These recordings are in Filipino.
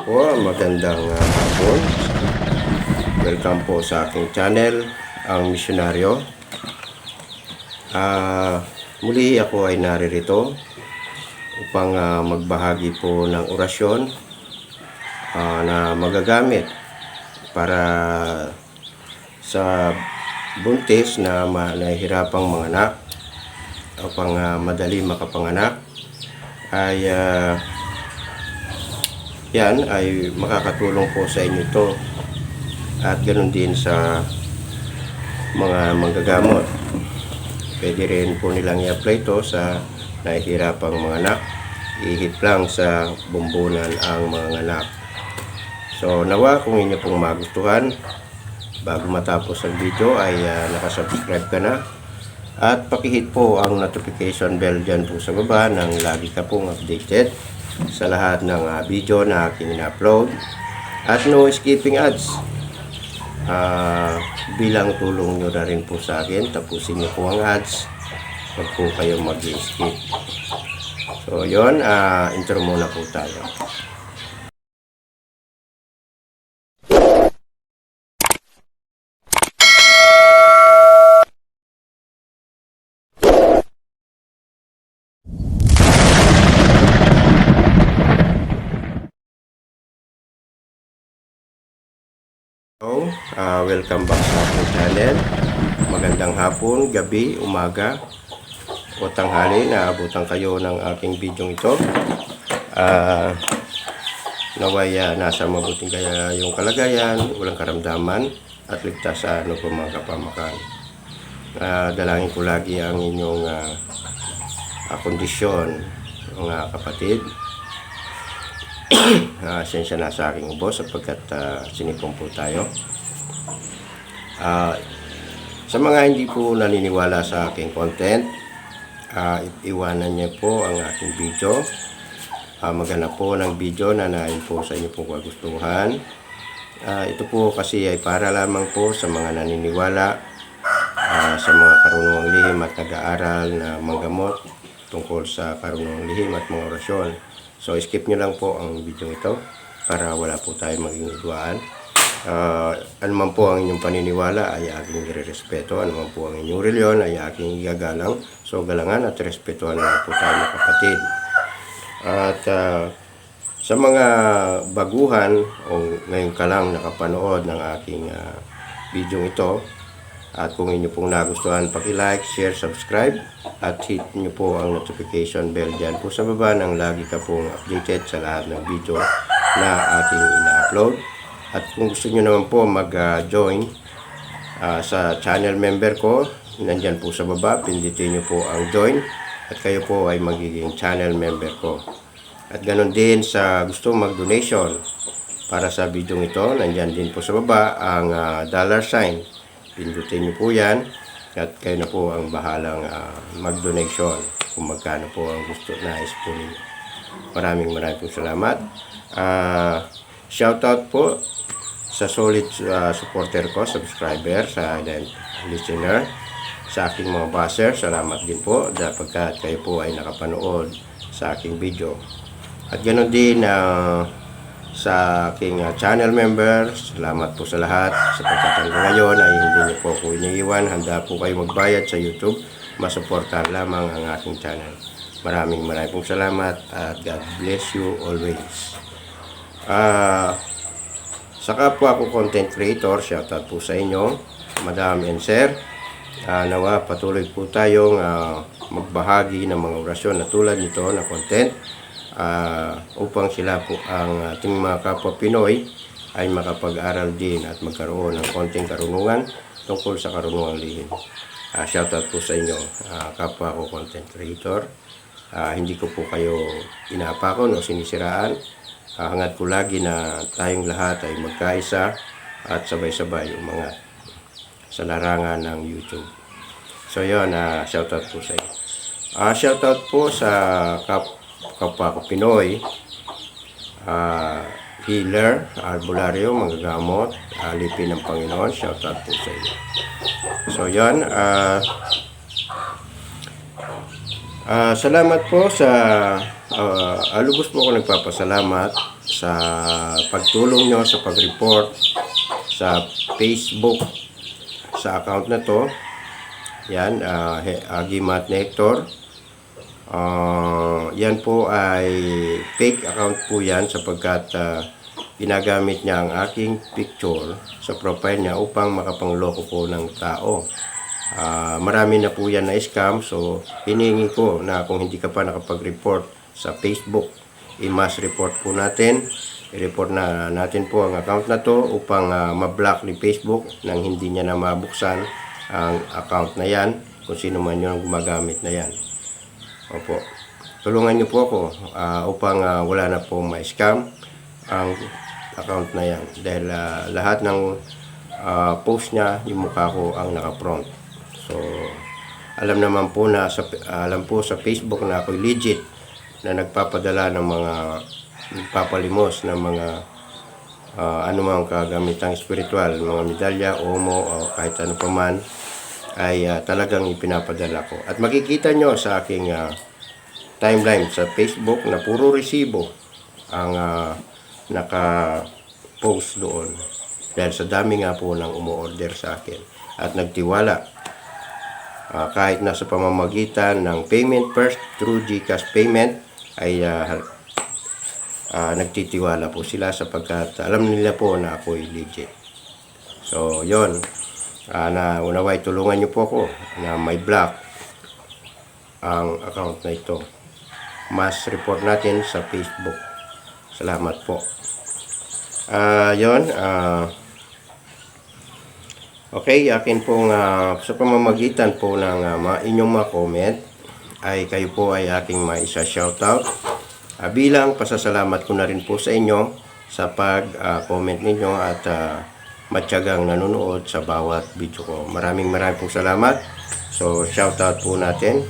Po, magandang hapon. Welcome po sa aking channel, ang Misyonaryo. Muli ako ay naririto upang magbahagi po ng orasyon na magagamit para sa buntis na nahihirapang manganak upang madali makapanganak ay yan ay makakatulong po sa inyo ito at ganoon din sa mga manggagamot. Pwede rin po nilang i-apply ito sa nahihirapang mga anak. Ihip lang sa bumbunan ang mga anak. So nawa kung inyo pong magustuhan, bago matapos ang video ay nakasubscribe ka na at pakihit po ang notification bell dyan po sa baba nang lagi ka pong updated sa lahat ng video na aking in-upload at no skipping ads. Bilang tulong nyo na rin po sa akin, tapusin nyo po ang ads, huwag po kayo mag-skip. So yun, intro muna po tayo. So, welcome back sa aking channel. Magandang hapon, gabi, umaga o tanghali na abutan kayo ng aking video ito. Naway nasa mabuting kaya yung kalagayan, walang karamdaman at ligtas sa ano po mga kapamakan. Dalangin ko lagi ang inyong kondisyon, mga kapatid. Sensya na sa aking ubos sapagkat sinipon po tayo. Sa mga hindi po naniniwala sa aking content, iwanan niyo po ang aking video. Maghanap po ng video na nain po sa inyo pong kagustuhan. Ito po kasi ay para lamang po sa mga naniniwala, sa mga karunungang lihim at nag-aaral na manggamot tungkol sa karunungang lihim at mga orasyon. So skip nyo lang po ang video ito para wala po tayo maging idwaan. Ano man po ang inyong paniniwala ay aking irerespeto. Ano man po ang inyong reliyon ay aking igagalang. So galangan at respetuhan na po tayo mga kapatid. At sa mga baguhan o ngayon ka lang nakapanood ng aking video ito, at kung inyo pong nagustuhan, paki-like, share, subscribe at hit nyo po ang notification bell dyan po sa baba nang lagi ka pong updated sa lahat ng video na ating ina-upload. At kung gusto nyo naman po mag-join sa channel member ko, nandyan po sa baba, pindutin nyo po ang join at kayo po ay magiging channel member ko. At ganoon din sa gusto mag-donation para sa video ito, nandyan din po sa baba ang $sign. Pindutin nyo po yan at kayo na po ang bahalang mag-donation kung magkano po ang gusto na po ninyo. Maraming pong salamat. Shoutout po sa solid supporter ko, subscriber, sa listener, sa aking mga buzzer. Salamat din po dapagkat kayo po ay nakapanood sa aking video. At ganoon din sa aking channel members, salamat po sa lahat. Sa pagkatanggo ngayon ay hindi niyo po ako iniiwan. Handa po kayo magbayad sa YouTube. Masuportahan lamang ang aking channel. Maraming pong salamat at God bless you always. Sa kapwa ko content creator, shoutout po sa inyo, Madam and Sir. Nawa patuloy po tayong magbahagi ng mga orasyon na tulad nito na content. Upang sila po ang ating mga kapwa Pinoy ay makapag-aral din at magkaroon ng konting karunungan tungkol sa karunungang lihim. Shoutout po sa inyo, kapwa ko content creator. Hindi ko po kayo inapakon o sinisiraan. Hangat ko lagi na tayong lahat ay magkaisa at sabay-sabay umangat sa larangan ng YouTube. So yun, shoutout po sa inyo. Shoutout po sa kapwa ko Pinoy, healer, albularyo, manggagamot, alipin ng Panginoon. Shoutout po sa inyo. So yan, salamat po sa lubos po ako nagpapasalamat sa pagtulong nyo sa pag-report sa Facebook sa account na to. Yan, Agimat Nector. Yan po ay fake account po yan sapagkat ginagamit niya ang aking picture sa profile niya upang makapangloko po ng tao. Marami na po yan na scam, so hinihingi ko na kung hindi ka pa nakapag-report sa Facebook, i-mass report po natin. I-report na natin po ang account na to upang ma-block ni Facebook nang hindi niya na mabuksan ang account na yan kung sino man yung gumagamit na yan. Opo, tulungan niyo po ako upang wala na po ma-scam ang account na yan dahil lahat ng post niya yung mukha ko ang naka-front. So alam naman po na alam po sa Facebook na ako'y legit na nagpapadala ng mga papalimos ng mga anumang kagamitang spiritual, mga medalya, omo o kahit ano pa man ay talagang ipinapadala ko. At makikita nyo sa aking timeline sa Facebook na puro resibo ang naka-post doon dahil sa dami nga po ng umu-order sa akin at nagtiwala. Kahit nasa pamamagitan ng payment first through GCash payment ay nagtitiwala po sila sapagkat alam nila po na ako'y legit. So yon, na unaway tulungan nyo po ako na may block ang account na ito. Mass report natin sa Facebook. Salamat po. Yon, okay, akin pong sa pamamagitan po ng inyong mga comment ay kayo po ay aking maisa-shoutout. Bilang pasasalamat ko na rin po sa inyo sa pag-comment ninyo at matyagang nanonood sa bawat video ko. Maraming pong salamat. So, shoutout po natin.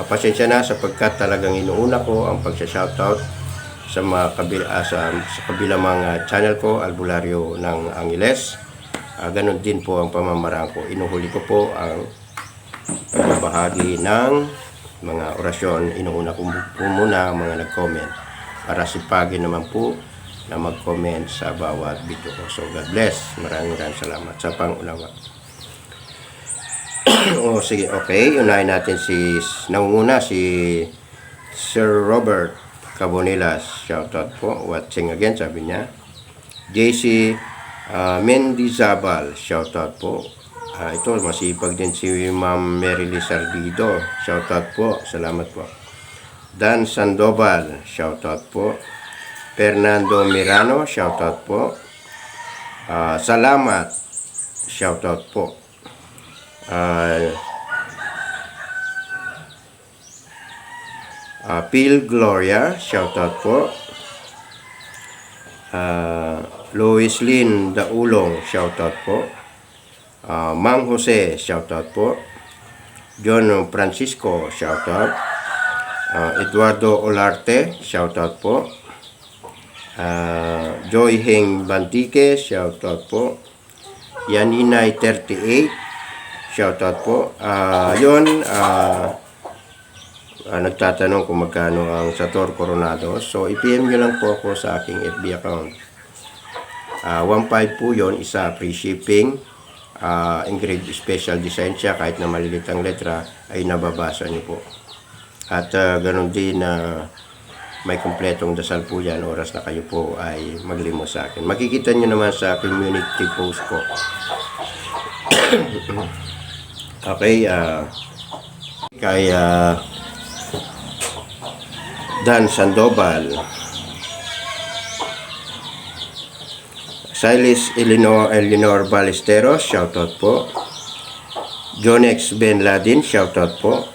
Pasensya na sapagkat talagang inuuna ko ang pagsa-shoutout sa mga kabilang mga channel ko, Albularyo ng Angeles. Ganon din po ang pamamaraan ko. Inuhuli ko po ang pagbabahagi ng mga orasyon. Inuuna ko po muna ang mga nag-comment para sipagin naman po na mag-comment sa bawat video ko. So God bless. Maraming salamat sa pangunawa. Sige, okay. Unahin natin nangunguna si Sir Robert Cabonilas. Shoutout po. Watching again, sabi niya. JC Mendizabal, shoutout po. Ito, masipag din si Ma'am Merily Sardido. Shoutout po. Salamat po. Dan Sandoval, shoutout po. Fernando Mirano, shoutout po. Salamat, shoutout po. Phil Gloria, shoutout po. Lois Lynn Daulong, shoutout po. Mang Jose, shoutout po. John Francisco, shoutout. Eduardo Olarte, shoutout po. Joy Heng Bantique, shoutout po. Yaninay 38, shoutout po. Nagtatanong kung magkano ang Sator Coronado. So, i-PM nyo lang po ako sa aking FB account. 1.5 po yun, isa free shipping. Engraved special design siya, kahit na malilit ang letra ay nababasa nyo po. At ganun din may kumpletong dasal po yan oras na kayo po ay maglimos sa akin. Makikita nyo naman sa community post ko. Okay, kay Dan Sandoval, Silas Eleanor Ballesteros, shoutout po. Jonex Ben Ladin, shoutout po.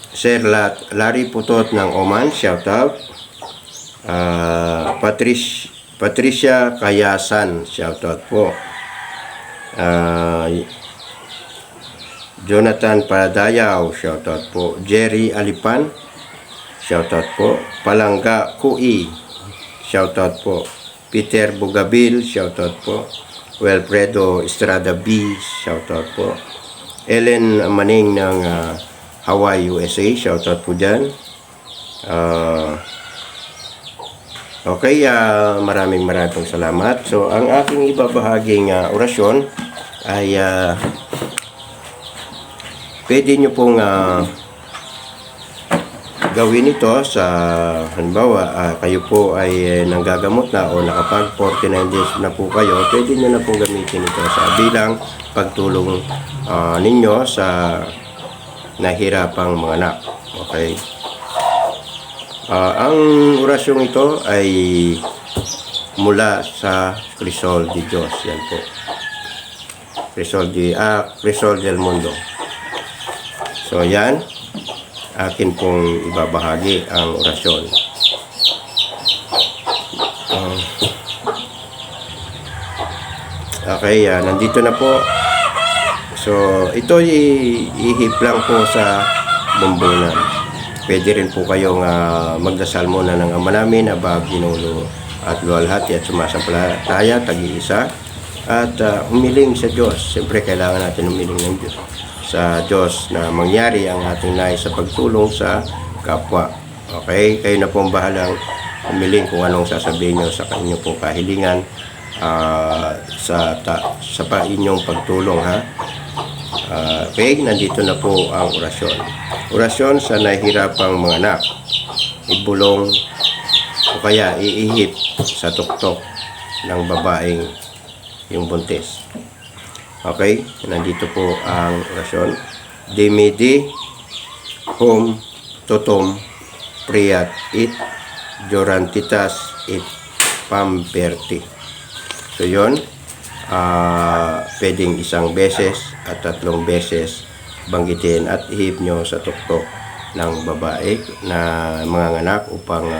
Sir Larry Putot ng Oman, shoutout. Patricia Kayasan, shoutout po. Jonathan Padayaw, shoutout po. Jerry Alipan, shoutout po. Palangga Kui, shoutout po. Peter Bugabil, shoutout po. Wilfredo Estrada B, shoutout po. Ellen Maning ng Hawaii, USA, shoutout po dyan. Okay, maraming salamat. So, ang aking ibabahaging orasyon ay pwede nyo pong gawin ito sa halimbawa, kayo po ay nanggagamot na o nakapag 49 days na po kayo, pwede nyo na pong gamitin ito sa bilang pagtulong ninyo sa nahirapang mga anak. Okay. Ang orasyong ito ay mula sa Crisol de Diyos. Yan po. Crisol del Mundo. So yan, akin pong ibabahagi ang orasyon. Okay, nandito na po. So ito ihip lang po sa bumbunan. Pwede rin po kayong magdasal muna ng Ama namin, Aba, Ginulo at Luwalhati at sumasampalataya, tag-iisa, at humiling sa Diyos. Siyempre, kailangan natin humiling ng Diyos, sa Diyos na mangyari ang ating nais sa pagtulong sa kapwa. Okay? Kayo na po ang bahalang humiling kung anong sasabihin nyo sa kanyo po kahilingan sa inyong pagtulong, ha? Okay, nandito na po ang orasyon. Orasyon sa nahihirapang mga anak. Ibulong o kaya iihip sa tuktok ng babaeng yung buntis. Okay, nandito po ang orasyon. Dimidi hum totom priat it jorantitas it pamperti. So yon, pwedeng isang beses at 3 beses banggitin at ihip nyo sa tuktok ng babae na mga anak upang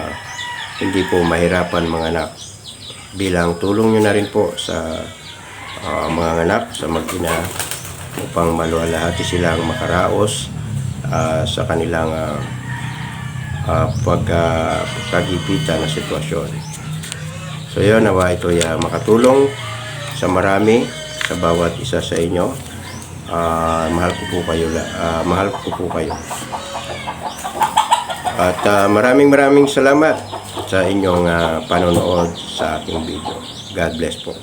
hindi po mahirapan mga anak. Bilang tulong nyo na rin po sa mga anak, sa mag-ina, upang maluwalhati silang makaraos sa kanilang pagkagipitan na sitwasyon. So yun, nawa ito makatulong sa marami, sa bawat isa sa inyo. Mahal ko po kayo. At maraming salamat sa inyong panonood sa aking video. God bless po.